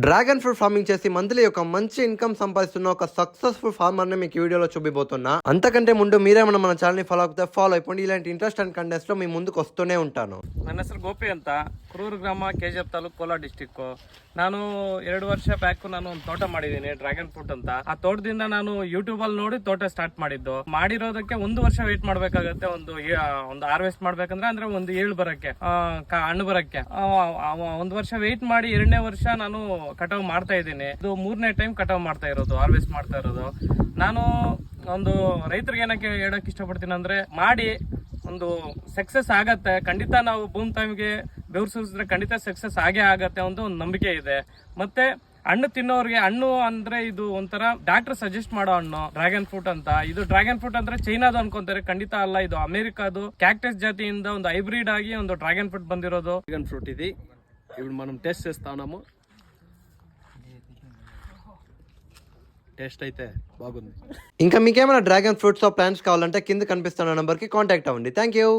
Dragon fruit farming చేసి monthly ఒక మంచి ఇన్కమ్ సంపాదిస్తున్న ఒక సక్సెస్ఫుల్ ఫార్మర్ ని మీకు ఈ వీడియోలో చూపిపోతున్నా. అంతకంటే ముందు మీరేమన్నా మన ఛానల్ ని ఫాలో అవుతే ఫాలో అయిపోండి. ఇలాంటి ఇంట్రెస్ట్ అండ్ కంటెంట్స్ లో మీ ముందుకు వస్తూనే ఉంటాను. ನನ್ನ ಹೆಸರು ಗೋಪಿ ಅಂತ, ಕುರೂರು ಗ್ರಾಮ, ಕೆಜಿಎಫ್ ತಾಲೂಕು, ಕೋಲಾರ ಡಿಸ್ಟಿಕ್. ನಾನು 2 ವರ್ಷ ಬ್ಯಾಕ್ ನಾನು ಒಂದು ತೋಟ ಮಾಡಿದ್ದೀನಿ, ಡ್ರ್ಯಾಗನ್ ಫ್ರೂಟ್ ಅಂತ. ಆ ತೋಟದಿಂದ ನಾನು ಯೂಟ್ಯೂಬ್ ಅಲ್ಲಿ ನೋಡಿ ತೋಟ ಸ್ಟಾರ್ಟ್ ಮಾಡಿದ್ದು. ಮಾಡಿರೋದಕ್ಕೆ 1 ವರ್ಷ ವೇಟ್ ಮಾಡ್ಬೇಕಾಗತ್ತೆ. ಒಂದು ಹಾರ್ವೆಸ್ಟ್ ಮಾಡ್ಬೇಕಂದ್ರೆ ಅಂದ್ರೆ ಒಂದು ಏಳು ಬರಕ್ಕೆ, ಹಣ್ಣು ಬರಕ್ಕೆ 1 ವರ್ಷ ವೇಟ್ ಮಾಡಿ 2ನೇ ವರ್ಷ ನಾನು ಕಟಾವ್ ಮಾಡ್ತಾ ಇದ್ದೀನಿ. ಇದು 3ನೇ ಟೈಮ್ ಕಟಾವ್ ಮಾಡ್ತಾ ಇರೋದು, ಹಾರ್ವೆಸ್ಟ್ ಮಾಡ್ತಾ ಇರೋದು. ನಾನು ಒಂದು ರೈತರಿಗೆ ಏನಕ್ಕೆ ಹೇಳಕ್ ಇಷ್ಟಪಡ್ತೀನಿ ಅಂದ್ರೆ, ಮಾಡಿ ಒಂದು ಸಕ್ಸಸ್ ಆಗತ್ತೆ ಖಂಡಿತ. ನಾವು ಬೂಮ್ ಟೈಮ್ಗೆ ಬೆವರು ಸುರಿಸಿದ್ರೆ ಖಂಡಿತ ಸಕ್ಸಸ್ ಆಗೇ ಆಗತ್ತೆ ಒಂದು ನಂಬಿಕೆ ಇದೆ. ಮತ್ತೆ ಹಣ್ಣು ತಿನ್ನೋರಿಗೆ, ಹಣ್ಣು ಅಂದ್ರೆ ಇದು ಒಂಥರ ಡಾಕ್ಟರ್ ಸಜೆಸ್ಟ್ ಮಾಡೋ ಹಣ್ಣು ಡ್ರ್ಯಾಗನ್ ಫ್ರೂಟ್ ಅಂತ. ಇದು ಡ್ರ್ಯಾಗನ್ ಫ್ರೂಟ್ ಅಂದ್ರೆ ಚೈನಾದು ಅನ್ಕೊಂತಾರೆ, ಖಂಡಿತ ಅಲ್ಲ. ಇದು అమెరికాದು క్యాక్టస్ జాతిಯಿಂದ ಒಂದು హైబ్రిడ్ ఆగి ಒಂದು డ్రాగన్ ఫ్రూట్ బందిరోదు. డ్రాగన్ ఫ్రూట్ ఇది ఇప్పుడు మనం టెస్ట్ చేస్తా ఉన్నాము. టేస్ట్ అయితే బాగుంది. ఇంకా మీకేమైనా డ్రాగన్ ఫ్రూట్స్ ప్లాంట్స్ కావాలంటే కింద కనిపిస్తున్న నంబర్ కి కాంటాక్ట్ అవ్వండి. Thank you.